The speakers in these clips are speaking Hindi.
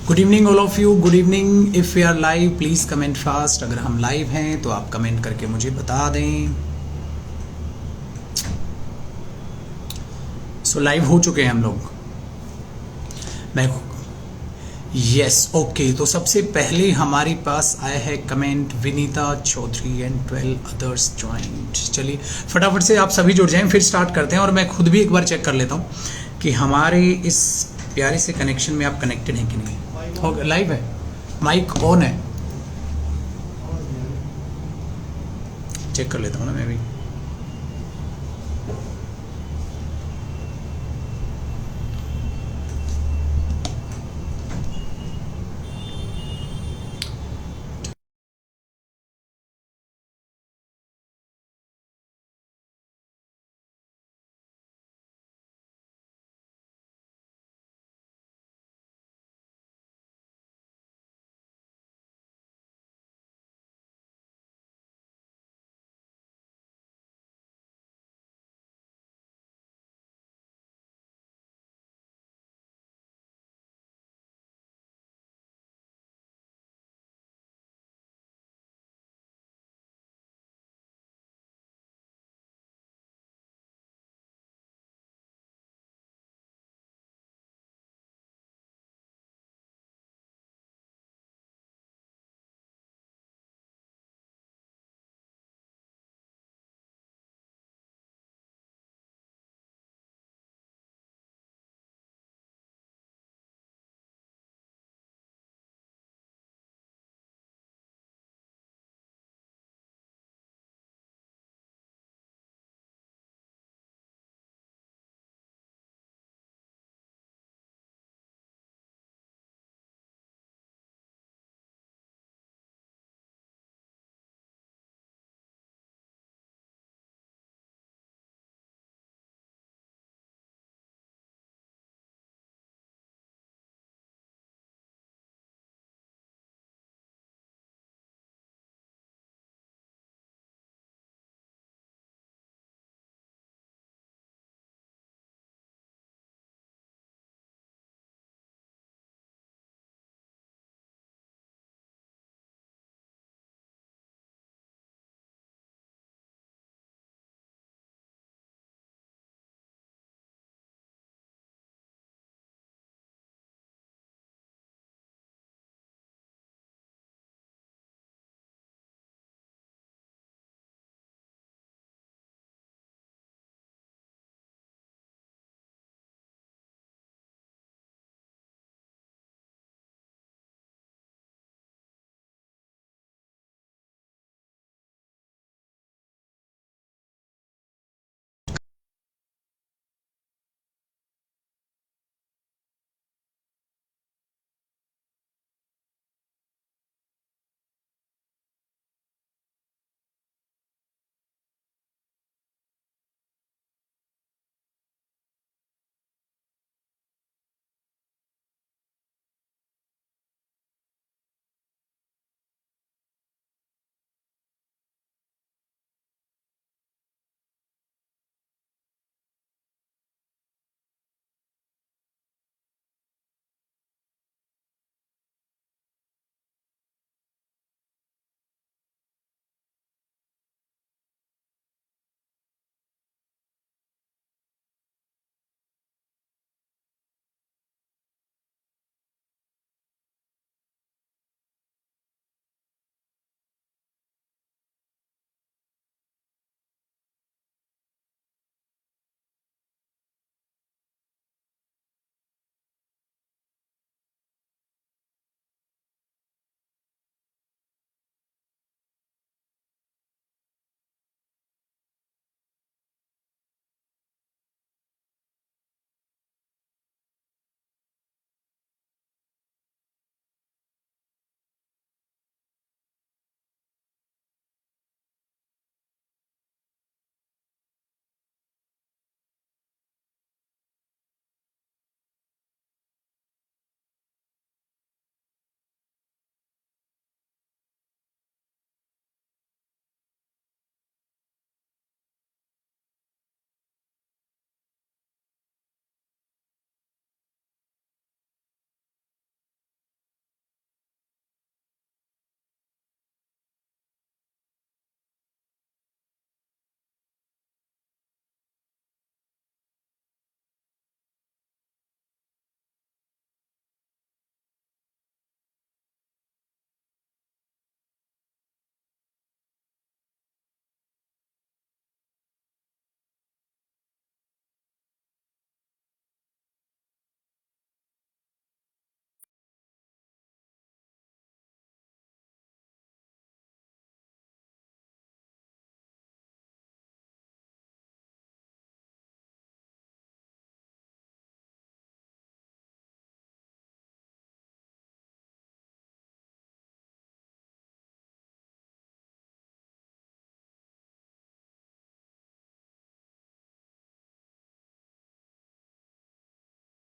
Good evening all of you, good evening. If we are live please comment fast. अगर हम लाइव हैं तो आप कमेंट करके मुझे बता दें। सो लाइव हो चुके हैं हम लोग। मैं यस ओके। तो सबसे पहले हमारे पास आया है comment Vinita Chaudhary and 12 others joined. चलिए फटाफट से आप सभी जुड़ जाएं, फिर स्टार्ट करते हैं। और मैं खुद भी एक बार चेक कर लेता हूं कि हमारे इस प्यारे से कनेक्शन में आप कनेक्टेड हैं कि नहीं। हो लाइव है, माइक ऑन है, चेक कर लेता हूँ ना मैं भी।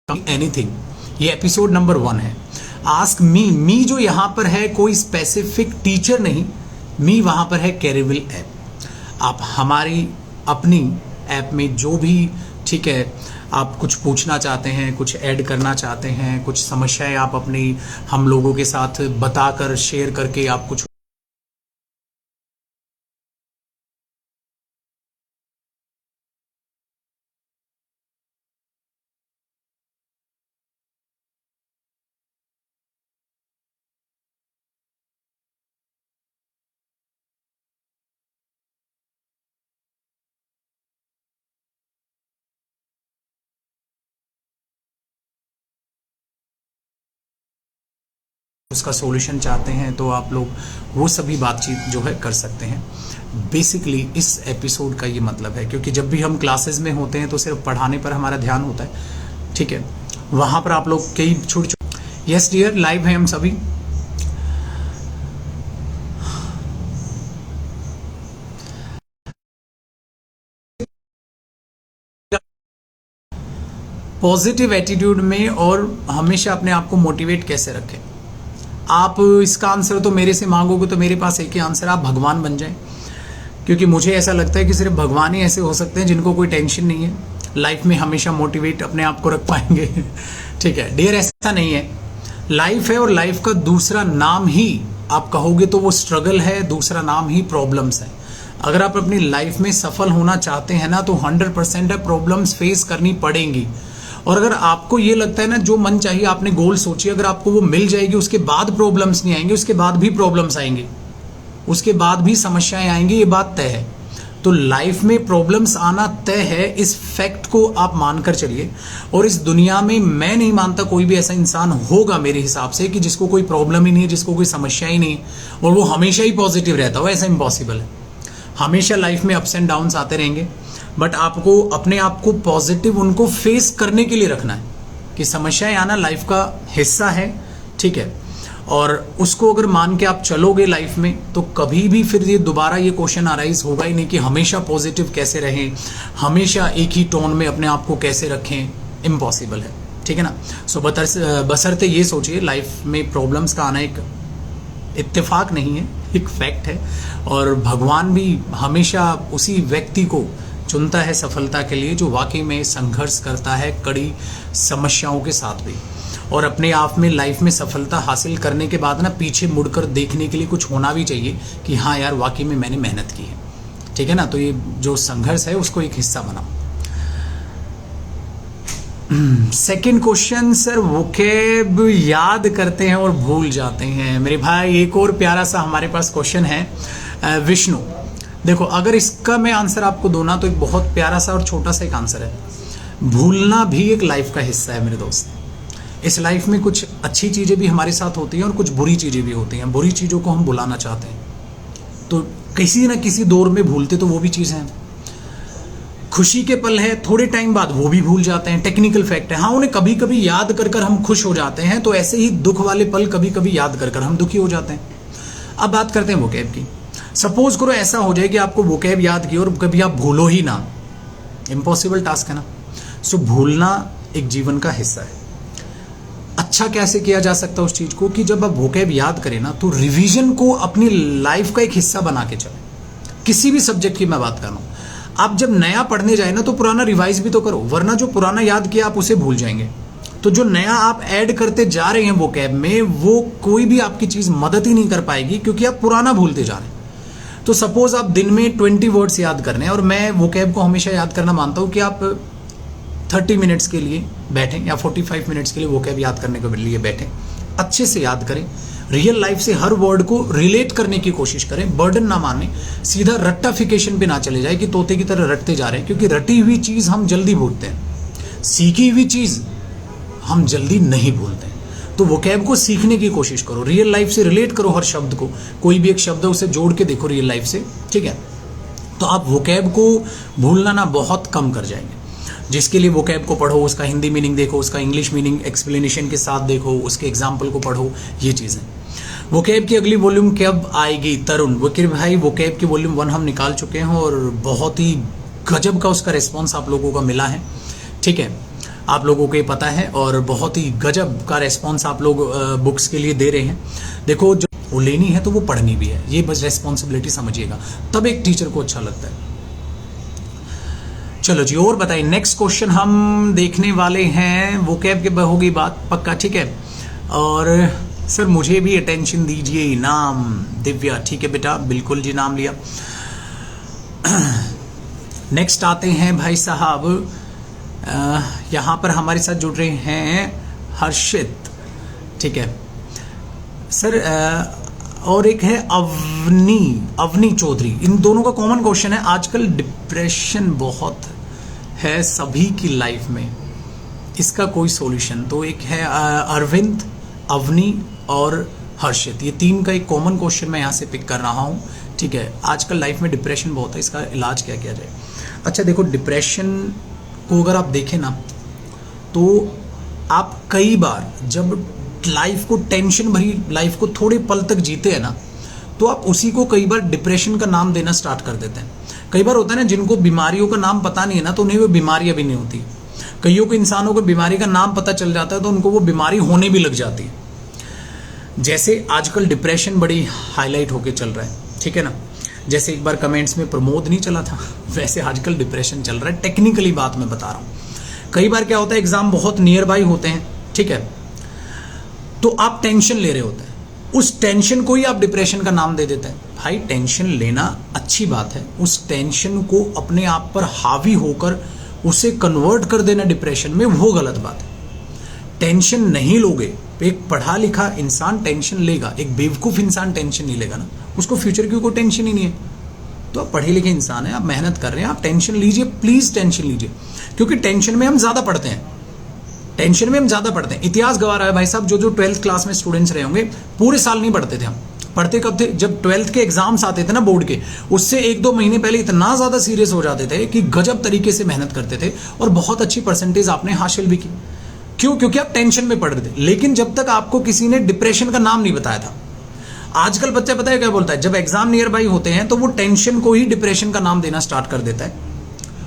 एनीथिंग, ये एपिसोड नंबर 1 है। आस्क मी जो यहाँ पर है कोई स्पेसिफिक टीचर नहीं, मी वहाँ पर है कैरिबल ऐप। आप हमारी अपनी ऐप में जो भी, ठीक है, आप कुछ पूछना चाहते हैं, कुछ ऐड करना चाहते हैं, कुछ समस्याएं आप अपनी हम लोगों के साथ बताकर शेयर करके आप कुछ उसका सॉल्यूशन चाहते हैं तो आप लोग वो सभी बातचीत जो है कर सकते हैं। बेसिकली इस एपिसोड का ये मतलब है, क्योंकि जब भी हम क्लासेस में होते हैं तो सिर्फ पढ़ाने पर हमारा ध्यान होता है, ठीक है, वहाँ पर आप लोग कई छोटे यस डियर लाइव हैं हम सभी। पॉजिटिव एटीट्यूड में और हमेशा अपने आप को मोटिवेट कैसे रखें। आप इसका आंसर तो मेरे से मांगोगे तो मेरे पास एक ही आंसर, आप भगवान बन जाएं। क्योंकि मुझे ऐसा लगता है कि सिर्फ भगवान ही ऐसे हो सकते हैं जिनको कोई टेंशन नहीं है, लाइफ में हमेशा मोटिवेट अपने आप को रख पाएंगे। ठीक है डियर, ऐसा नहीं है, लाइफ है और लाइफ का दूसरा नाम ही आप कहोगे तो वो स्ट्रगल है, दूसरा नाम ही प्रॉब्लम्स है। अगर आप अपनी लाइफ में सफल होना चाहते हैं ना तो 100% है प्रॉब्लम्स फेस करनी पड़ेंगी। और अगर आपको ये लगता है ना जो मन चाहिए आपने गोल सोची, अगर आपको वो मिल जाएगी उसके बाद प्रॉब्लम्स नहीं आएंगे, उसके बाद भी प्रॉब्लम्स आएंगे, उसके बाद भी समस्याएं आएंगी, ये बात तय है। तो लाइफ में प्रॉब्लम्स आना तय है, इस फैक्ट को आप मानकर चलिए। और इस दुनिया में मैं नहीं मानता कोई भी ऐसा इंसान होगा मेरे हिसाब से कि जिसको कोई प्रॉब्लम ही नहीं है, जिसको कोई समस्या ही नहीं है और वो हमेशा ही पॉजिटिव रहता हो, ऐसा इम्पॉसिबल है। हमेशा लाइफ में अप्स एंड डाउन्स आते रहेंगे, बट आपको अपने आप को पॉजिटिव उनको फेस करने के लिए रखना है कि समस्याएं आना लाइफ का हिस्सा है, ठीक है। और उसको अगर मान के आप चलोगे लाइफ में तो कभी भी फिर ये दोबारा ये क्वेश्चन अराइज होगा ही नहीं कि हमेशा पॉजिटिव कैसे रहें, हमेशा एक ही टोन में अपने आप को कैसे रखें, इम्पॉसिबल है, ठीक है ना। सो बशर्ते ये सोचिए लाइफ में प्रॉब्लम्स का आना एक इत्तेफाक नहीं है, एक फैक्ट है। और भगवान भी हमेशा उसी व्यक्ति को चुनता है सफलता के लिए जो वाकई में संघर्ष करता है कड़ी समस्याओं के साथ भी। और अपने आप में लाइफ में सफलता हासिल करने के बाद ना पीछे मुड़कर देखने के लिए कुछ होना भी चाहिए कि हाँ यार वाकई में मैंने मेहनत की है, ठीक है ना। तो ये जो संघर्ष है उसको एक हिस्सा बनाओ। सेकंड क्वेश्चन सर, वोकैब याद करते हैं और भूल जाते हैं। मेरे भाई एक और प्यारा सा हमारे पास क्वेश्चन है विष्णु। देखो अगर इसका मैं आंसर आपको दूं ना तो एक बहुत प्यारा सा और छोटा सा एक आंसर है। भूलना भी एक लाइफ का हिस्सा है मेरे दोस्त। इस लाइफ में कुछ अच्छी चीज़ें भी हमारे साथ होती हैं और कुछ बुरी चीज़ें भी होती हैं। बुरी चीज़ों को हम भुलाना चाहते हैं तो किसी ना किसी दौर में भूलते तो वो भी चीज़ है। खुशी के पल है, थोड़े टाइम बाद वो भी भूल जाते हैं, टेक्निकल फैक्ट है। हाँ, उन्हें कभी कभी याद कर कर हम खुश हो जाते हैं, तो ऐसे ही दुख वाले पल कभी कभी याद कर कर हम दुखी हो जाते हैं। अब बात करते हैं वोकैब की। सपोज करो ऐसा हो जाए कि आपको वोकैब याद की और कभी आप भूलो ही ना, इम्पॉसिबल टास्क है ना। सो भूलना एक जीवन का हिस्सा है। अच्छा कैसे किया जा सकता है उस चीज को कि जब आप वोकैब याद करें ना तो रिवीजन को अपनी लाइफ का एक हिस्सा बना के चलें। किसी भी सब्जेक्ट की मैं बात कर रहा हूं, आप जब नया पढ़ने जाए ना तो पुराना रिवाइज भी तो करो, वरना जो पुराना याद किया आप उसे भूल जाएंगे। तो जो नया आप ऐड करते जा रहे हैं वोकैब में, वो कोई भी आपकी चीज मदद ही नहीं कर पाएगी क्योंकि आप पुराना भूलते जा रहे हैं। तो सपोज आप दिन में 20 वर्ड्स याद करने हैं, और मैं वोकैब को हमेशा याद करना मानता हूं कि आप 30 मिनट्स के लिए बैठें या 45 मिनट्स के लिए वोकैब याद करने के लिए बैठें, अच्छे से याद करें, रियल लाइफ से हर वर्ड को रिलेट करने की कोशिश करें, बर्डन ना माने, सीधा रट्टाफिकेशन पे ना चले जाए कि तोते की तरह रटते जा रहे हैं, क्योंकि रटी हुई चीज हम जल्दी भूलते हैं, सीखी हुई चीज हम जल्दी नहीं भूलते हैं। तो वोकैब को सीखने की कोशिश करो, रियल लाइफ से रिलेट करो हर शब्द को, कोई भी एक शब्द है उसे जोड़ के देखो रियल लाइफ से, ठीक है। तो आप वोकैब को भूलना ना बहुत कम कर जाएंगे। जिसके लिए वोकैब को पढ़ो, उसका हिंदी मीनिंग देखो, उसका इंग्लिश मीनिंग एक्सप्लेनेशन के साथ देखो, उसके एग्जाम्पल को पढ़ो, ये चीज़ें। वोकैब की अगली वॉल्यूम कब आएगी तरुण? वकील भाई वोकैब की वॉल्यूम 1 हम निकाल चुके हैं और बहुत ही गजब का उसका रिस्पॉन्स आप लोगों का मिला है, ठीक है। आप लोगों को ये पता है, और बहुत ही गजब का रेस्पॉन्स आप लोग बुक्स के लिए दे रहे हैं। देखो, जो वो लेनी है तो वो पढ़नी भी है, ये बस रेस्पॉन्सिबिलिटी समझिएगा, तब एक टीचर को अच्छा लगता है। चलो जी, और बताइए, नेक्स्ट क्वेश्चन हम देखने वाले हैं। वो कैब के होगी बात पक्का, ठीक है। और सर मुझे भी अटेंशन दीजिए, नाम दिव्या, ठीक है बेटा, बिल्कुल जी, नाम लिया। नेक्स्ट आते हैं भाई साहब, यहाँ पर हमारे साथ जुड़ रहे हैं हर्षित, ठीक है सर। और एक है अवनी चौधरी। इन दोनों का कॉमन क्वेश्चन है, आजकल डिप्रेशन बहुत है सभी की लाइफ में, इसका कोई सॉल्यूशन? तो एक है अरविंद, अवनी और हर्षित, ये तीन का एक कॉमन क्वेश्चन मैं यहाँ से पिक कर रहा हूँ, ठीक है। आजकल लाइफ में डिप्रेशन बहुत है, इसका इलाज क्या किया जाए? अच्छा देखो, डिप्रेशन को अगर आप देखें ना, तो आप कई बार जब लाइफ को, टेंशन भरी लाइफ को थोड़े पल तक जीते हैं ना, तो आप उसी को कई बार डिप्रेशन का नाम देना स्टार्ट कर देते हैं। कई बार होता है ना, जिनको बीमारियों का नाम पता नहीं है ना, तो उन्हें वो बीमारियां भी नहीं होती। कईयों को, इंसानों को बीमारी का नाम पता चल जाता है तो उनको वो बीमारी होने भी लग जाती है। जैसे आजकल डिप्रेशन बड़ी हाईलाइट होके चल रहा है, ठीक है ना। जैसे एक बार कमेंट्स में प्रमोद नहीं चला था, वैसे आजकल डिप्रेशन चल रहा है। टेक्निकली बात मैं बता रहा हूं। कई बार क्या होता है, एग्जाम बहुत नियर बाई होते हैं, ठीक है, तो आप टेंशन ले रहे होते हैं, उस टेंशन को ही आप डिप्रेशन का नाम दे देते हैं। भाई टेंशन लेना अच्छी बात है, उस टेंशन को अपने आप पर हावी होकर उसे कन्वर्ट कर देना डिप्रेशन में, वो गलत बात है। टेंशन नहीं लोगे, एक पढ़ा लिखा इंसान टेंशन लेगा, एक बेवकूफ इंसान टेंशन नहीं लेगा ना, उसको फ्यूचर की कोई टेंशन ही नहीं है। तो आप पढ़े लिखे इंसान हैं, आप मेहनत कर रहे हैं, आप टेंशन लीजिए, प्लीज टेंशन लीजिए, क्योंकि टेंशन में हम ज्यादा पढ़ते हैं, टेंशन में हम ज्यादा पढ़ते हैं। इतिहास गवा रहा है भाई साहब, जो 12th क्लास में स्टूडेंट्स रहे होंगे, पूरे साल नहीं पढ़ते थे हम। पढ़ते कब थे? जब 12th के एग्जाम्स आते थे ना बोर्ड के, उससे 1-2 महीने पहले इतना ज्यादा सीरियस हो जाते थे कि गजब तरीके से मेहनत करते थे, और बहुत अच्छी परसेंटेज आपने हासिल भी की। क्यों? क्योंकि आप टेंशन में पढ़ रहे थे। लेकिन जब तक आपको किसी ने डिप्रेशन का नाम नहीं बताया था। आजकल बच्चा पता है क्या बोलता है, जब एग्जाम नियर बाई होते हैं तो वो टेंशन को ही डिप्रेशन का नाम देना स्टार्ट कर देता है,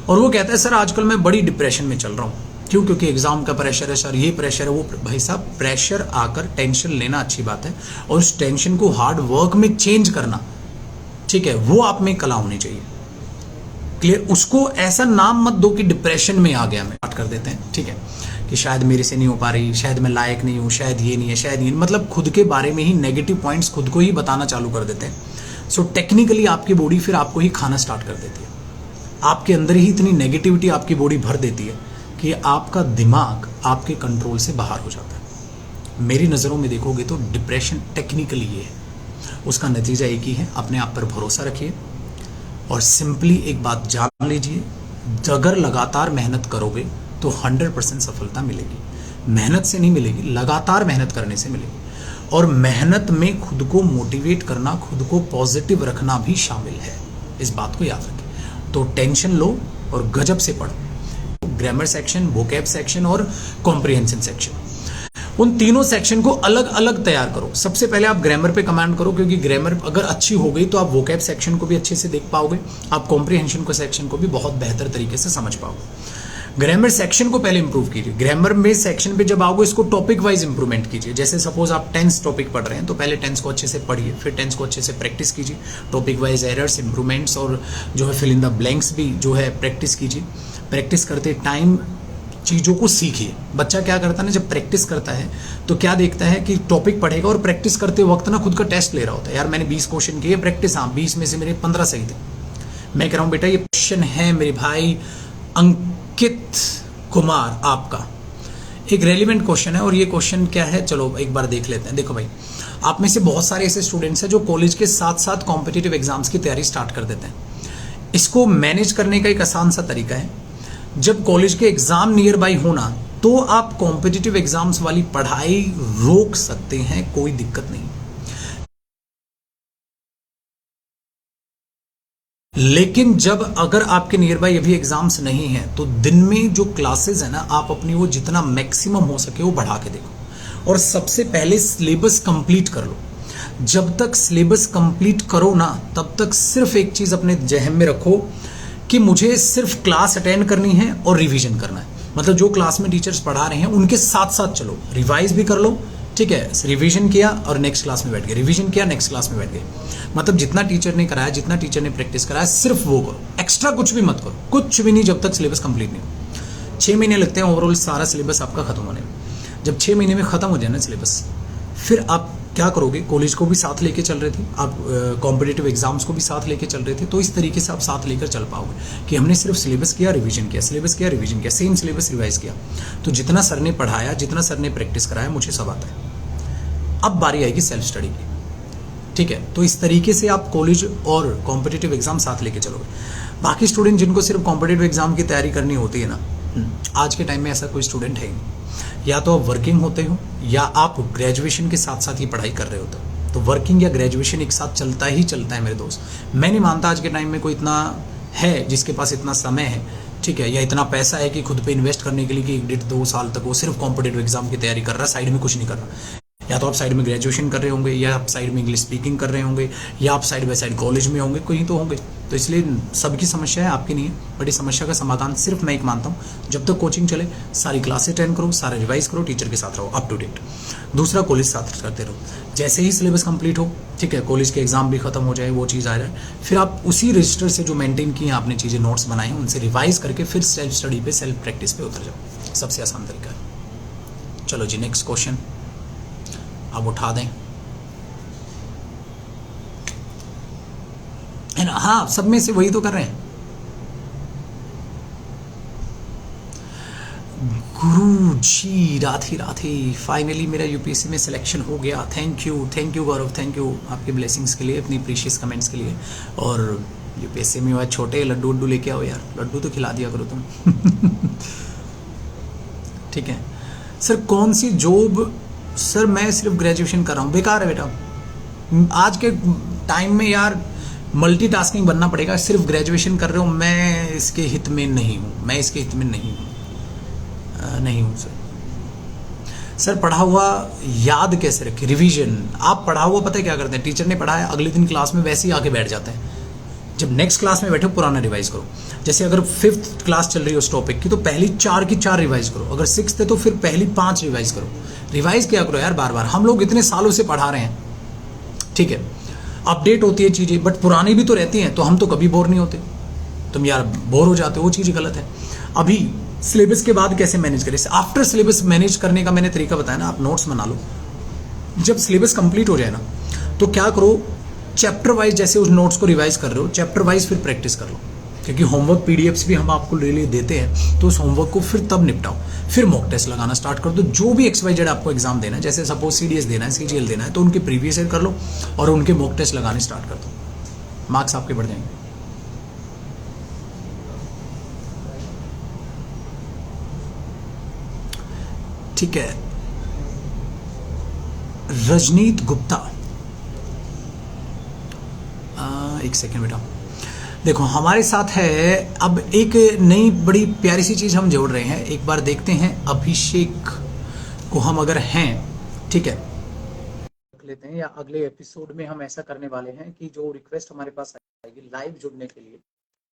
और वो कहता है सर आजकल मैं बड़ी डिप्रेशन में चल रहा हूं। क्यों? क्योंकि एग्जाम का प्रेशर है सर, ये प्रेशर है वो। भाई साहब, प्रेशर आकर टेंशन लेना अच्छी बात है, और उस टेंशन को हार्ड वर्क में चेंज करना, ठीक है, वो आप में कला होनी चाहिए। क्लियर? उसको ऐसा नाम मत दो कि डिप्रेशन में आ गया मैं, बात कर देते हैं, ठीक है, कि शायद मेरे से नहीं हो पा रही, शायद मैं लायक नहीं हूं, शायद ये नहीं है, शायद ये, मतलब खुद के बारे में ही नेगेटिव पॉइंट्स खुद को ही बताना चालू कर देते हैं। सो टेक्निकली आपकी बॉडी फिर आपको ही खाना स्टार्ट कर देती है। आपके अंदर ही इतनी नेगेटिविटी आपकी बॉडी भर देती है कि आपका दिमाग आपके कंट्रोल से बाहर हो जाता है। मेरी नज़रों में देखोगे तो डिप्रेशन टेक्निकली ये है। उसका नतीजा एक ही है, अपने आप पर भरोसा रखिए, और सिंपली एक बात जान लीजिए, अगर लगातार मेहनत करोगे तो 100% सफलता मिलेगी। मेहनत से नहीं मिलेगी, लगातार मेहनत करने से मिलेगी। और मेहनत में खुद को मोटिवेट करना, खुद को पॉजिटिव रखना भी शामिल है, इस बात को याद रखें। तो टेंशन लो और गजब से पढ़ो। ग्रामर सेक्शन, वोकैब सेक्शन और कॉम्प्रिहेंशन सेक्शन, उन तीनों सेक्शन को अलग अलग तैयार करो। सबसे पहले आप ग्रामर पे कमांड करो, क्योंकि ग्रामर अगर अच्छी हो गई तो आप वोकैब सेक्शन को भी अच्छे से देख पाओगे, आप कॉम्प्रिहेंशन को सेक्शन को भी बहुत बेहतर तरीके से समझ पाओगे। ग्रामर सेक्शन को पहले इंप्रूव कीजिए। ग्रामर में सेक्शन पे जब आओगे, इसको टॉपिक वाइज इंप्रूवमेंट कीजिए। जैसे सपोज आप टेंस टॉपिक पढ़ रहे हैं, तो पहले टेंस को अच्छे से पढ़िए, फिर टेंस को अच्छे से प्रैक्टिस कीजिए। टॉपिक वाइज एरर्स, इंप्रूवमेंट्स और जो है फिल इन द ब्लैंक्स भी जो है प्रैक्टिस कीजिए। प्रैक्टिस करते टाइम चीज़ों को सीखिए। बच्चा क्या करता है ना, जब प्रैक्टिस करता है तो क्या देखता है कि टॉपिक पढ़ेगा और प्रैक्टिस करते वक्त ना खुद का टेस्ट ले रहा होता है। यार मैंने 20 क्वेश्चन किए प्रैक्टिस, हाँ 20 में से मेरे 15 सही थे। मैं कह रहा हूँ बेटा ये क्वेश्चन है मेरे भाई अंकित कुमार, आपका एक रेलिवेंट क्वेश्चन है। और ये क्वेश्चन क्या है, चलो एक बार देख लेते हैं। देखो भाई, आप में से बहुत सारे ऐसे स्टूडेंट्स हैं जो कॉलेज के साथ साथ कॉम्पिटिटिव एग्जाम्स की तैयारी स्टार्ट कर देते हैं। इसको मैनेज करने का एक आसान सा तरीका है, जब कॉलेज के एग्जाम नियर बाई होना तो आप कॉम्पिटिटिव एग्जाम्स वाली पढ़ाई रोक सकते हैं, कोई दिक्कत नहीं। लेकिन जब अगर आपके नियर बाई अभी एग्जाम्स नहीं है तो दिन में जो क्लासेस है ना, आप अपनी वो जितना मैक्सिमम हो सके वो बढ़ा के देखो। और सबसे पहले सिलेबस कंप्लीट कर लो। जब तक सिलेबस कंप्लीट करो ना, तब तक सिर्फ एक चीज अपने जहन में रखो कि मुझे सिर्फ क्लास अटेंड करनी है और रिवीजन करना है। मतलब जो क्लास में टीचर्स पढ़ा रहे हैं उनके साथ साथ चलो, रिवाइज भी कर लो, ठीक है, रिवीजन किया और नेक्स्ट क्लास में बैठ गए, रिवीजन किया नेक्स्ट क्लास में बैठ गए। मतलब जितना टीचर ने कराया, जितना टीचर ने प्रैक्टिस कराया, सिर्फ वो करो, एक्स्ट्रा कुछ भी मत करो, कुछ भी नहीं, जब तक सिलेबस कंप्लीट नहीं हो। 6 महीने लगते हैं ओवरऑल सारा सिलेबस आपका खत्म होने में। जब 6 महीने में खत्म हो जाए ना सिलेबस, फिर आप क्या करोगे, कॉलेज को भी साथ लेके चल रहे थे आप, कॉम्पिटिटिव एग्जाम्स को भी साथ लेके चल रहे थे, तो इस तरीके से आप साथ लेकर चल पाओगे कि हमने सिर्फ सिलेबस किया, रिवीजन किया, सिलेबस किया, रिवीजन किया, सेम सिलेबस रिवाइज किया। तो जितना सर ने पढ़ाया, जितना सर ने प्रैक्टिस कराया, मुझे सब आता है। अब बारी आएगी सेल्फ स्टडी की, ठीक है। तो इस तरीके से आप कॉलेज और कॉम्पिटिटिव एग्जाम साथ लेके चलोगे। बाकी स्टूडेंट जिनको सिर्फ कॉम्पिटिटिव एग्जाम की तैयारी करनी होती है ना, आज के टाइम में ऐसा कोई स्टूडेंट है ही नहीं। या तो आप वर्किंग होते हो या आप ग्रेजुएशन के साथ साथ ही पढ़ाई कर रहे होते हो। तो वर्किंग या ग्रेजुएशन एक साथ चलता ही चलता है मेरे दोस्त। मैं नहीं मानता आज के टाइम में कोई इतना है जिसके पास इतना समय है, ठीक है, या इतना पैसा है कि खुद पे इन्वेस्ट करने के लिए कि 1.5-2 साल तक वो सिर्फ कॉम्पिटिटिव एग्जाम की तैयारी कर रहा है, साइड में कुछ नहीं कर रहा। या तो आप साइड में ग्रेजुएशन कर रहे होंगे, या आप साइड में इंग्लिश स्पीकिंग कर रहे होंगे, या आप साइड बाय साइड कॉलेज में होंगे, कहीं तो होंगे। तो इसलिए सबकी समस्या है, आपकी नहीं है। बट इस समस्या का समाधान सिर्फ मैं एक मानता हूँ, जब तक कोचिंग चले, सारी क्लासेस अटेंड करो, सारा रिवाइज करो, टीचर के साथ रहो अप टू डेट। दूसरा, कॉलेज साथ करते रहो। जैसे ही सिलेबस कंप्लीट हो, ठीक है, कॉलेज के एग्जाम भी खत्म हो जाए, वो चीज़ आ जाए, फिर आप उसी रजिस्टर से जो मेंटेन किए आपने चीज़ें, नोट्स बनाए हैं, उनसे रिवाइज करके फिर सेल्फ स्टडी पे, सेल्फ प्रैक्टिस पे उतर जाओ। सबसे आसान तरीका है। चलो जी, नेक्स्ट क्वेश्चन अब उठा दें, है ना। हाँ, सब में से वही तो कर रहे हैं। गुरु जी, राधे राधे, फाइनली मेरा यूपीएससी में सिलेक्शन हो गया। Thank you Gaurav, thank you आपके ब्लेसिंग्स के लिए, अपनी प्रीशियस कमेंट्स के लिए। और यूपीएससी में आज छोटे लड्डू वड्डू लेके आओ यार, लड्डू तो खिला दिया करो तुम। ठीक है सर, कौन सी जॉब? सर मैं सिर्फ ग्रेजुएशन कर रहा हूँ। बेकार है बेटा, आज के टाइम में यार मल्टीटास्किंग बनना पड़ेगा। सिर्फ ग्रेजुएशन कर रहे हो, मैं इसके हित में नहीं हूँ, मैं इसके हित में नहीं हूँ, नहीं हूँ सर। सर पढ़ा हुआ याद कैसे रखें? रिवीजन। आप पढ़ा हुआ पता है क्या करते हैं, टीचर ने पढ़ाया, अगले दिन क्लास में वैसे ही आके बैठ जाते हैं। जब नेक्स्ट क्लास में बैठो, पुराना रिवाइज करो। जैसे अगर 5th क्लास चल रही है उस टॉपिक की, तो पहली 4 की 4 रिवाइज करो। अगर 6th है तो फिर पहली 5 रिवाइज करो। रिवाइज क्या करो यार, बार बार। हम लोग इतने सालों से पढ़ा रहे हैं, ठीक है, अपडेट होती है चीज़ें, बट पुरानी भी तो रहती हैं, तो हम तो कभी बोर नहीं होते। तुम यार बोर हो जाते हो, वो चीज़ गलत है। अभी सिलेबस के बाद कैसे मैनेज करें, आफ्टर सिलेबस मैनेज करने का मैंने तरीका बताया ना। आप नोट्स बना लो, जब सिलेबस कंप्लीट हो जाए ना, तो क्या करो, चैप्टर वाइज जैसे उस नोट्स को रिवाइज कर रहे हो, चैप्टर वाइज फिर प्रैक्टिस कर लो। क्योंकि होमवर्क पीडीएफ्स भी हम आपको ले देते हैं, तो उस होमवर्क को फिर तब निपटाओ। फिर मॉक टेस्ट लगाना स्टार्ट कर दो। जो भी XYZ आपको एग्जाम देना है, जैसे सपोज CDS देना है, CGL देना है, तो उनके प्रीवियस ईयर कर लो और उनके मॉक टेस्ट लगाने स्टार्ट कर दो, मार्क्स आपके बढ़ जाएंगे। ठीक है, रजनीत गुप्ता, एक सेकेंड बेटा, देखो हमारे साथ है। अब एक नई बड़ी प्यारी सी चीज़ हम जोड़ रहे हैं, एक बार देखते हैं। अभिषेक को हम अगर हैं, ठीक है, रख लेते हैं, या अगले एपिसोड में हम ऐसा करने वाले हैं कि जो रिक्वेस्ट हमारे पास आएगी लाइव जुड़ने के लिए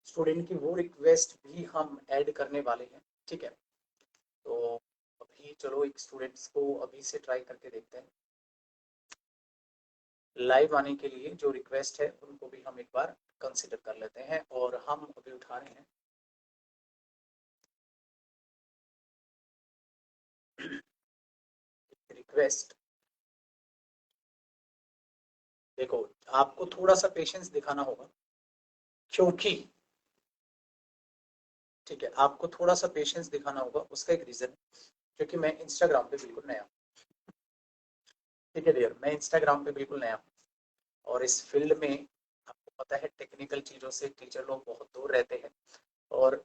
स्टूडेंट की, वो रिक्वेस्ट भी हम ऐड करने वाले हैं, ठीक है। तो अभी चलो एक स्टूडेंट्स को अभी से ट्राई करके देखते हैं। लाइव आने के लिए जो रिक्वेस्ट है उनको भी हम एक बार कंसिडर कर लेते हैं, और हम अभी उठा रहे हैं रिक्वेस्ट। देखो आपको थोड़ा सा पेशेंस दिखाना होगा, क्योंकि ठीक है, आपको थोड़ा सा पेशेंस दिखाना होगा। उसका एक रीजन, क्योंकि मैं इंस्टाग्राम पे बिल्कुल नया हूँ, ठीक है डियर, मैं इंस्टाग्राम पे बिल्कुल नया हूँ, और इस फील्ड में आपको पता है टेक्निकल चीज़ों से टीचर लोग बहुत दूर रहते हैं। और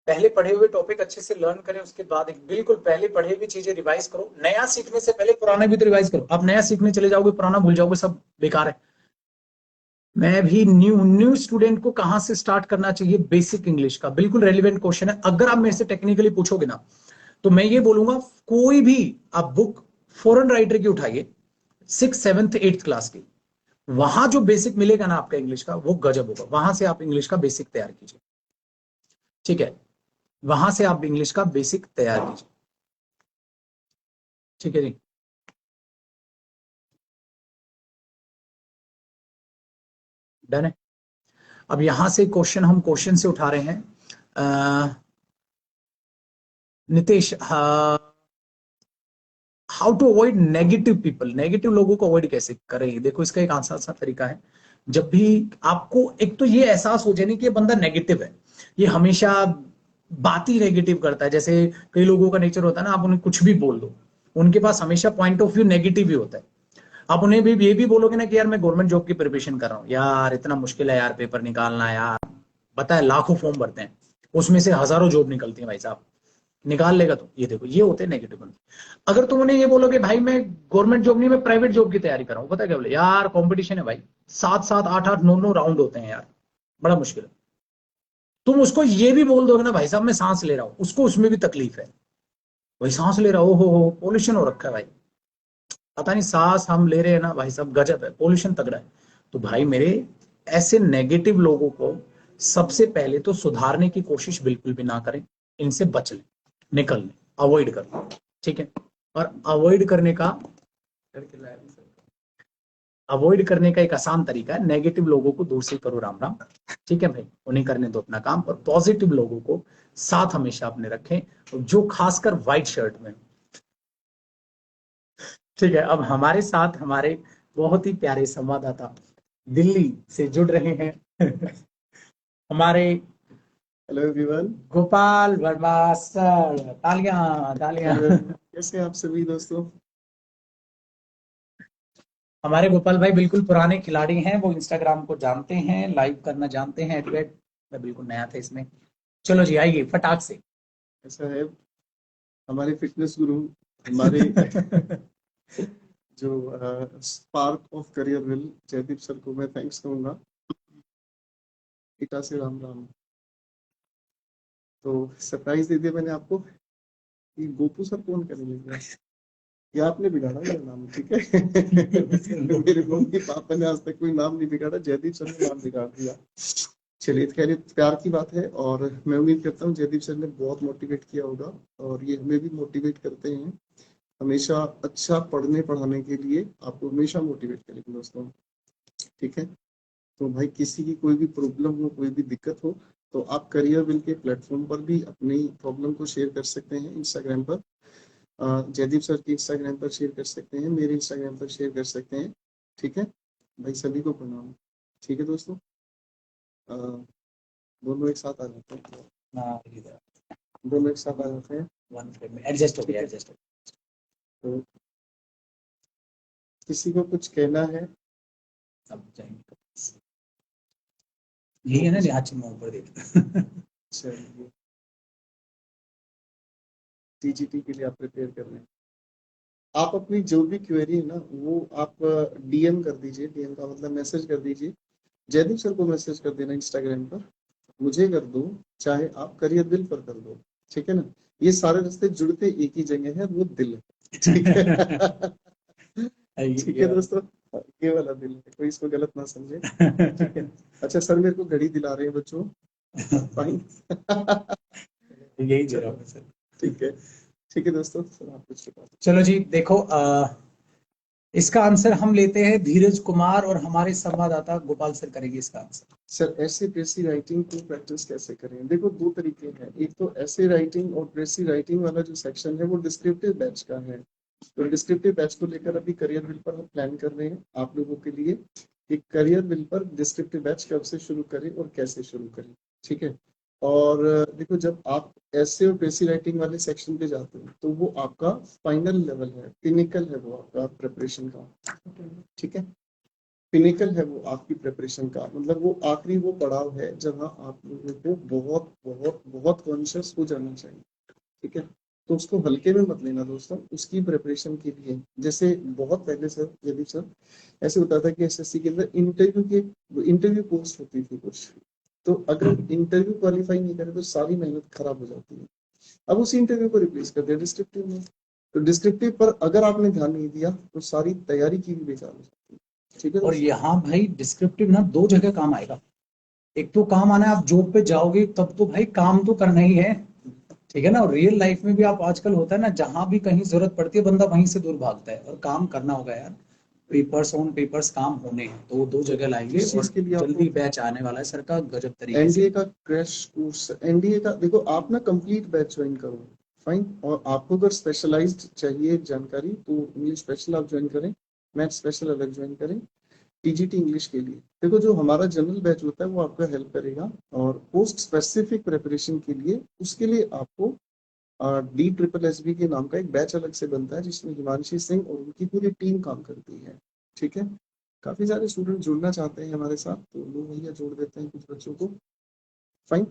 पहले पढ़े हुए टॉपिक अच्छे से लर्न करें, उसके बाद एक बिल्कुल पहले पढ़े हुई चीजें रिवाइज करो। नया सीखने से पहले पुराना भी तो रिवाइज करो। आप नया सीखने चले जाओगे, पुराना भूल जाओगे, सब बेकार है। मैं भी न्यू न्यू स्टूडेंट को कहां से स्टार्ट करना चाहिए बेसिक इंग्लिश का, बिल्कुल रेलिवेंट क्वेश्चन है। अगर आप मेरे से टेक्निकली पूछोगे ना, तो मैं ये बोलूंगा कोई भी आप बुक फॉरेन राइटर की उठाइए, 6th 7th 8th क्लास की, वहां जो बेसिक मिलेगा ना आपका इंग्लिश का, वो गजब होगा। वहां से आप इंग्लिश का बेसिक तैयार कीजिए, ठीक है? वहां से आप इंग्लिश का बेसिक तैयार कीजिए, ठीक है जी। डन है। अब यहां से क्वेश्चन, हम क्वेश्चन से उठा रहे हैं। Nitesh, how to avoid negative people, negative लोगों को अवॉइड कैसे करें? देखो, इसका एक आसान सा तरीका है। जब भी आपको एक तो ये एहसास हो जाए नहीं कि ये बंदा नेगेटिव है, ये हमेशा बात ही नेगेटिव करता है, जैसे कई लोगों का नेचर होता है ना, आप उन्हें कुछ भी बोल दो, उनके पास हमेशा पॉइंट ऑफ व्यू नेगेटिव ही होता है। आप उन्हें भी ये भी बोलोगे ना कि यार मैं गवर्नमेंट जॉब की प्रिपरेशन कर रहा हूँ, यार इतना मुश्किल है यार पेपर निकालना, यार पता है लाखों फॉर्म भरते हैं, उसमें से हजारों जॉब निकलती है भाई साहब, निकाल लेगा तो। ये देखो, ये होते हैं नेगेटिव बंदे। अगर तुम उन्हें ये बोलोगे भाई मैं गवर्नमेंट जॉब नहीं, मैं प्राइवेट जॉब की तैयारी कर रहा हूँ, पता है क्या बोले? यार कंपटीशन है भाई, 7 7 8 8 9 9 राउंड होते हैं यार, बड़ा मुश्किल है। तुम उसको ये भी बोल दोगे ना भाई साहब मैं सांस ले रहा हूँ, उसको उसमें भी तकलीफ है। भाई सांस ले रहा हो पोल्यूशन हो रखा है भाई, पता नहीं सांस हम ले रहे हैं ना भाई साहब, गजब है, पोल्यूशन तगड़ा है। तो भाई मेरे, ऐसे नेगेटिव लोगों को सबसे पहले तो सुधारने की कोशिश बिल्कुल भी ना करें, इनसे बच लें, निकल लें, अवॉइड कर लें, ठीक है? और अवॉइड करने का एक आसान तरीका है, नेगेटिव लोगों को दूर से करो राम राम, ठीक है भाई? उन्हें करने दो अपना काम, और पॉजिटिव लोगों को साथ हमेशा अपने रखें, जो खासकर व्हाइट शर्ट में, ठीक है? अब हमारे साथ हमारे बहुत ही प्यारे संवाददाता दिल्ली से जुड़ रहे हैं हमारे hello everyone. Gopal Verma sir, तालियां तालियां कैसे हैं आप सभी दोस्तों? हमारे गोपाल भाई बिल्कुल पुराने खिलाड़ी हैं, वो इंस्टाग्राम को जानते हैं, लाइव करना जानते हैं, एडवेट। मैं बिल्कुल नया था इसमें। चलो जी, आइए फटाक से ऐसा है, हमारे फिटनेस गुरु, हमारे जो spark of career will, Jaydeep sir को मैं थैंक्स कहूँगा। पिता से राम राम। तो सरप्राइज दे दिया मैंने आपको कि गोपू सर कौन करेंगे। ये आपने बिगाड़ा मेरा नाम, ठीक है? मेरे मम्मी पापा ने आज तक कोई नाम नहीं बिगाड़ा, जयदीप सर ने नाम बिगाड़ दिया। चलिए, खैर ये प्यार की बात है, और मैं उम्मीद करता हूँ जयदीप सर ने बहुत मोटिवेट किया होगा, और ये हमें भी मोटिवेट करते हैं हमेशा। अच्छा पढ़ने पढ़ाने के लिए आपको हमेशा मोटिवेट करेंगे दोस्तों, ठीक है? तो भाई किसी की कोई भी प्रॉब्लम हो, कोई भी दिक्कत हो, तो आप करियर विल के प्लेटफॉर्म पर भी अपनी प्रॉब्लम को शेयर कर सकते हैं। इंस्टाग्राम पर जयदीप सर के इंस्टाग्राम पर शेयर कर सकते हैं, मेरे इंस्टाग्राम पर शेयर कर सकते हैं, ठीक है भाई? सभी को प्रणाम, ठीक है दोस्तों? अ, दोनों एक साथ आ जाते हैं, हाँ, दोनों एक साथ आ जाते हैं, वन फ्रेम में एडजस्ट हो ठीक गया, है? एडजस्ट हो तो किसी को कुछ कहना है? गया। अब जाएंगे, यही है ना लिहाज में ऊपर देख चलिए, टीजीटी के लिए आप प्रिपेयर कर रहे हैं। आप अपनी जो भी क्वेरी है ना, वो आप डीएम कर दीजिए। डीएम का मतलब मैसेज कर दीजिए, जयदीप सर को मैसेज कर देना इंस्टाग्राम पर, मुझे कर दो, चाहे आप करियर दिल पर कर दो, ठीक है ना? ये सारे रास्ते जुड़ते एक ही जगह है, वो दिल है, ठीक है? ठीक है दोस्तों, ये वाला दिल है, कोई इसको गलत ना समझे, ठीक है? अच्छा सर, मेरे को घड़ी दिला रहे हैं बच्चों, फाइन। यही दे रहा चलो, हूँ सर। ठीक है, ठीक है दोस्तों, सर आप कुछ बता। चलो जी, देखो, इसका आंसर हम लेते हैं धीरज कुमार, और हमारे संवाददाता गोपाल सर करेंगे इसका आंसर। सर, ऐसे प्रेसी राइटिंग को प्रैक्टिस कैसे करें? देखो, दो तरीके हैं। एक तो ऐसे राइटिंग और प्रेसी राइटिंग वाला जो सेक्शन है वो डिस्क्रिप्टिव बैच का है। तो डिस्क्रिप्टिव बैच को लेकर अभी करियर बिल पर हम प्लान कर रहे हैं आप लोगों के लिए कि करियर बिल पर डिस्क्रिप्टिव बैच कब से शुरू करें और कैसे शुरू करें, ठीक है? और देखो, जब आप ऐसे और प्रेसी राइटिंग वाले सेक्शन पे जाते हो तो वो आपका फाइनल लेवल है, पिनिकल है वो आपका प्रिपरेशन का, ठीक है? पिनिकल है वो आपकी प्रिपरेशन का, मतलब वो आखिरी वो पड़ाव है जहां आप लोगों को बहुत बहुत बहुत कॉन्शियस हो जाना चाहिए, ठीक है? तो उसको हल्के में मत लेना दोस्तों। उसकी प्रिपरेशन के लिए जैसे बहुत पहले सर यदि सर ऐसे होता था कि एसएससी के अंदर इंटरव्यू पोस्ट होती थी कुछ, तो अगर इंटरव्यू क्वालिफाई नहीं करे तो सारी मेहनत खराब हो जाती है। अब उसी इंटरव्यू को रिप्लेस कर दिया डिस्क्रिप्टिव में, तो डिस्क्रिप्टिव पर अगर आपने ध्यान नहीं दिया तो सारी तैयारी की भी बेकार हो जाती है। ठीक है और दोस्तों? यहाँ भाई डिस्क्रिप्टिव ना दो जगह काम आएगा। एक तो काम आना है, आप जॉब पे जाओगे तब तो भाई काम तो करना ही है, ठीक है ना। और रियल लाइफ में भी आप आजकल होता है ना, जहां भी कहीं जरूरत पड़ती है बंदा वहीं से दूर भागता है, और काम करना होगा यार, पेपर्स ऑन पेपर्स काम होने हैं, तो वो दो जगह लाएंगे। इस चीज और के लिए आपको जल्दी बैच आने वाला है सर का गजब तरीके से। एनडीए का क्रैश कोर्स, एनडीए का देखो आप ना कंप्लीट बैच ज्वाइन करो, फाइन। और आपको अगर स्पेशलाइज्ड चाहिए जानकारी तो इंग्लिश स्पेशल आप ज्वाइन करें, मैथ स्पेशल अलग ज्वाइन करें, टीजीटी इंग्लिश के लिए। देखो जो हमारा जनरल बैच होता है वो आपका हेल्प करेगा, और पोस्ट स्पेसिफिक प्रिपरेशन के लिए उसके लिए आपको डी ट्रिपल एस बी के नाम का एक बैच अलग से बनता है जिसमें हिमांशी सिंह और उनकी पूरी टीम काम करती है। ठीक है, काफी सारे स्टूडेंट जुड़ना चाहते हैं हमारे साथ, तो लोग भैया जोड़ देते हैं कुछ बच्चों को, फाइन।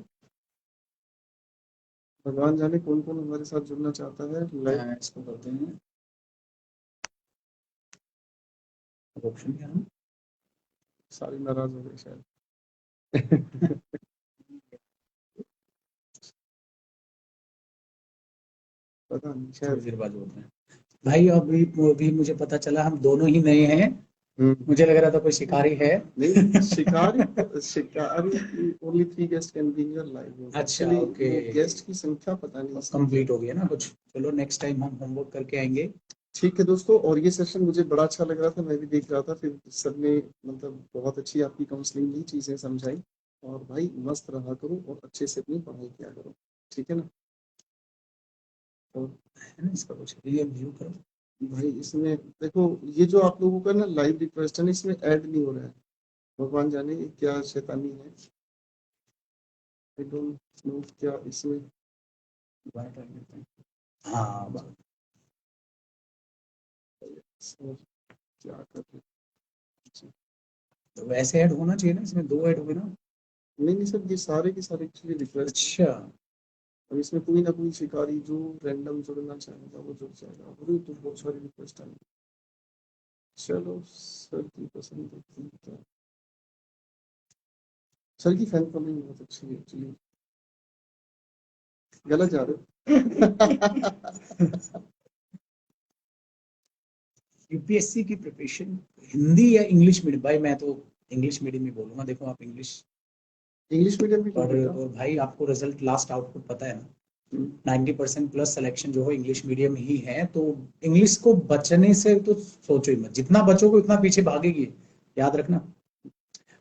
भगवान जाने कौन कौन हमारे साथ जुड़ना चाहता है लाइव। इसको करते हैं ऑप्शन क्या है? सारे नाराज हो गए शायद। पता नहीं थोड़ी शायद। देर बाद बोलते हैं भाई। अभी मुझे पता चला हम दोनों ही नए हैं। मुझे लग रहा था कोई शिकारी है। नहीं शिकारी only 3 guest can be in your live. अच्छा, एक्चुअली ओके। वो गेस्ट की संख्या पता नहीं कंप्लीट हो गया ना कुछ। चलो नेक्स्ट टाइम हम होमवर्क करके आएंगे। ठीक है दोस्तों, और ये सेशन मुझे बड़ा अच्छा लग रहा था, मैं भी देख रहा था, फिर सबने मतलब बहुत अच्छी आपकी काउंसलिंग ली, चीजें समझाई। और भाई मस्त रहा करो और अच्छे से अपनी पढ़ाई किया करो, ठीक है ना। और है ना, इसका कुछ रियल व्यू करो। भाई इसमें देखो ये जो आप लोगों का ना लाइव रिक्वेस्ट है ना, इसमें ऐड नहीं हो रहा है, भगवान जाने ये क्या शैतानी है। आई डोंट नो क्या इसमें। हाँ, इसमें क्या कर रहे हैं? तो वैसे ऐड होना चाहिए ना, इसमें दो ऐड हुए ना। नहीं नहीं सर, ये सारे के सारे एक्चुअली रिक्वेस्ट है। अच्छा, अब इसमें कोई ना कोई शिकारी जो रैंडम जुड़ना चाहेगा वो जुड़ जाएगा, अरे तो बहुत सारी रिक्वेस्ट आई। चलो सर की पसंद देखते हैं क्या। सर की फैन फॉलोइंग बहुत अच्छी है एक्चुअली। गलत जा रहे हो। यूपीएससी की प्रिपरेशन हिंदी या इंग्लिश मीडियम? भाई मैं तो इंग्लिश मीडियम ही बोलूंगा। देखो आप इंग्लिश इंग्लिश मीडियम भी और बेटा। और भाई आपको रिजल्ट लास्ट आउटपुट पता है ना, हम्म, 90% प्लस सिलेक्शन जो है इंग्लिश मीडियम ही है। तो इंग्लिश को बचने से तो सोचो ही मत, जितना बचोगे उतना पीछे भागेगी, याद रखना।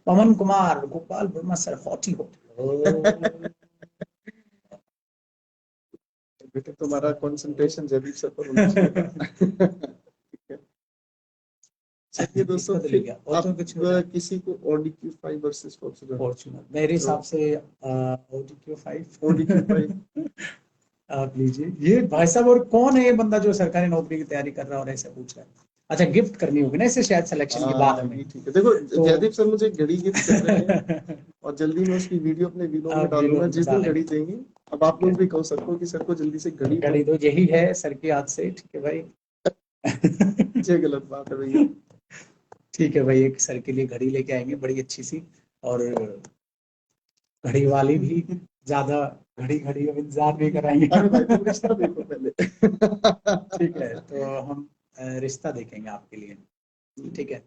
पवन कुमार, गोपाल वर्मा सर, हॉटी हॉट। बेटा तुम्हारा कंसंट्रेशन जयदीप सर पर होना चाहिए था। ठीक है, चलिए दोस्तों इसका तो ले फिर गया और तो अब कुछ हो जाए। किसी को Audi Q 5 versus Fortuner. Fortuner मेरे तो हिसाब से ODQ 5। ऑडी क्यू 5 आप लीजिए ये भाई साहब। और कौन है ये बंदा जो सरकारी नौकरी की तैयारी कर रहा है और ऐसे पूछ रहा है? अच्छा, गिफ्ट करनी होगी ना इसे शायद सिलेक्शन के बाद हाँ हमें। ये ठीक है। देखो तो जयदीप सर मुझे घड़ी गिफ्ट कर रहे हैं, और जल्दी मैं उसकी वीडियो अपने वीडियो में आप डालूंगा विनोद में जिस दिन घड़ी डालेंगे। देंगे। अब आप ठीक लोग है, भी कह सकते हो कि सर को जल्दी से घड़ी तो। घड़ी तो यही है सर की याद से, ठीक है भाई। ये गलत बात है भैया। ठीक है भाई, एक सर के लिए घड़ी लेके आएंगे बड़ी अच्छी सी। और घड़ी वाली भी ज्यादा घड़ी घड़ी अब इंतजार नहीं कराएंगे। अरे भाई तुम रिश्ता देखो पहले। ठीक है, तो हम रिश्ता देखेंगे आपके लिए। ठीक है।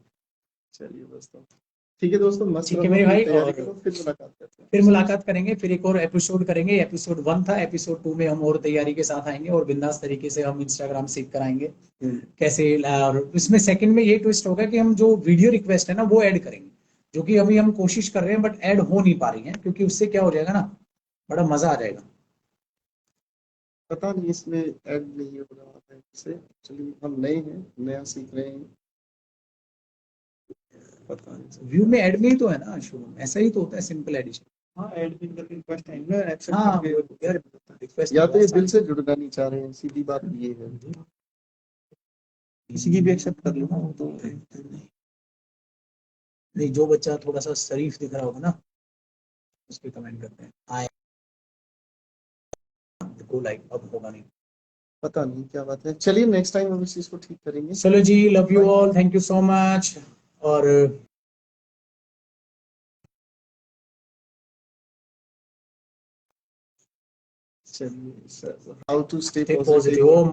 चलिए दोस्तों, ठीक है दोस्तों, मस्त ठीक है रहो, मेरे अपनी भाई। तैयारी और करो, फिर मुलाकात करते हैं फिर आपसे। मुलाकात करेंगे, फिर एक और एपिसोड करेंगे। एपिसोड 1 था, एपिसोड 2 में हम और तैयारी के साथ आएंगे और बिंदास तरीके से हम इंस्टाग्राम सीख कराएंगे कैसे। और इसमें सेकंड में ये ट्विस्ट होगा कि हम जो वीडियो रिक्वेस्ट है ना वो ऐड करेंगे, जो कि अभी हम कोशिश कर रहे हैं बट ऐड हो नहीं पा रही है, क्योंकि उससे क्या हो जाएगा ना, बड़ा मजा आ जाएगा। पता नहीं इसमें ऐड नहीं हो रहा है इससे, एक्चुअली हम नए हैं, नया सीख रहे हैं, पता नहीं सर व्यू क्या। में ऐड में ही तो है ना शुरू में, ऐसा ही तो होता है सिंपल एडिशन। हाँ ऐड भी करके फर्स्ट टाइम ना एक्सेप्ट हाँ करके। यार, रिक्वेस्ट या के तो बाद ये दिल सारी से जुड़ना नहीं चाह रहे हैं, सीधी बात ये है। किसी की भी एक्सेप्ट कर लो ना वो तो। नहीं, जो बच्चा थोड़ा सा शरीफ दिख रहा होगा ना उस पे कमेंट करते हैं आए को लाइक, अब होगा नहीं। पता नहीं क्या बात है। चलिए नेक्स्ट टाइम हम इस चीज को ठीक करेंगे। चलो जी, love you all, thank you so much. और चलिए sir, how to stay stay positive. Positive. ओ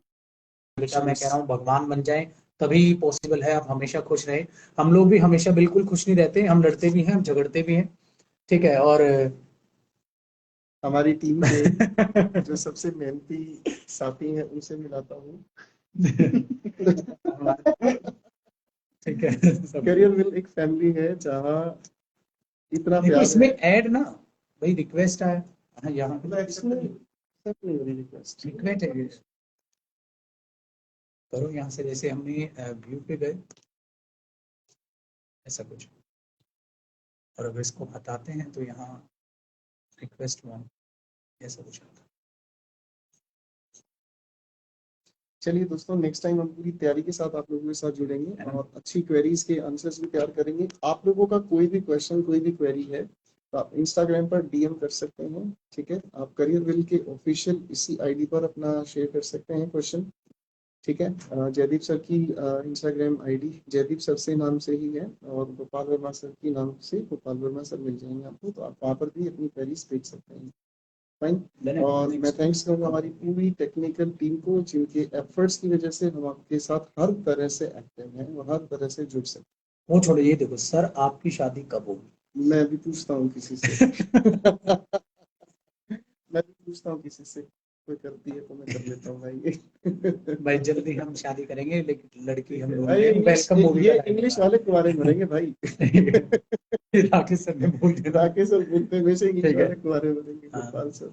बेटा, मैं कह रहा हूँ भगवान बन जाए तभी पॉसिबल है। आप हमेशा खुश रहे। हम लोग भी हमेशा बिल्कुल खुश नहीं रहते, हम लड़ते भी हैं, हम झगड़ते भी हैं, ठीक है। और हमारी टीम के जो सबसे मेहनती साथी हैं उनसे मिलाता हूँ। ठीक है सब। करियर विल एक फैमिली है जहाँ इतना देखो प्यार इसमें है। ऐड ना, भाई रिक्वेस्ट है। हाँ, यहाँ इसमें सब नहीं हो रही रिक्वेस्ट। रिक्वेस्ट है, करो यहाँ से, जैसे हमने व्यू पे गए, ऐसा कुछ। और अगर इसको हटाते हैं तो यहाँ रिक्वेस्ट वन, ऐसा कुछ आता चलिए दोस्तों, नेक्स्ट टाइम हम पूरी तैयारी के साथ आप लोगों के साथ जुड़ेंगे है ना। और अच्छी क्वेरीज के आंसर्स भी तैयार करेंगे। आप लोगों का कोई भी क्वेश्चन, कोई भी क्वेरी है तो आप इंस्टाग्राम पर डीएम कर सकते हैं, ठीक है। आप करियर विल के ऑफिशियल इसी आईडी पर अपना शेयर कर सकते हैं क्वेश्चन, ठीक है। जयदीप सर की इंस्टाग्राम आईडी जयदीप सर से नाम से ही है, और गोपाल वर्मा सर की नाम से गोपाल वर्मा सर मिल जाएंगे आपको, तो आप वहाँ पर भी अपनी क्वेरीज भेज सकते हैं। फाइन। और मैं थैंक्स करूंगा हमारी पूरी टेक्निकल टीम को, जिनके एफर्ट्स की वजह से हम आपके साथ हर तरह से एक्टिव हैं और हर तरह से जुड़ सकते वो छोड़ो, ये देखो सर, आपकी शादी कब होगी? हैं। मैं भी पूछता हूँ किसी से। मैं भी पूछता हूँ किसी से, कोई करती है तो मैं कर लेता हूँ भाई। भाई जल्दी हम शादी करेंगे, लेकिन लड़की हम लोग भाई इंग्लिश, वेलकम मूवी ये का इंग्लिश वाले कुंवारे मरेंगे भाई। राकेश सर ने बोल दिया ना। राकेश सर बोलते हैं वैसे इंग्लिश ठीक है। वाले कुंवारे मरेंगे, हाँ, गोपाल सर।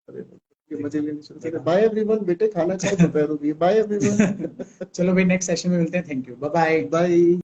अरे ये देखा मजे लेने शुरू करें। देखा। बाय एवरीवन, बेटे खाना खाओ, दोपहर हो गई। Bye everyone. चलो भाई, नेक्स्ट सेशन में मिलते हैं। Thank you, bye bye. Bye.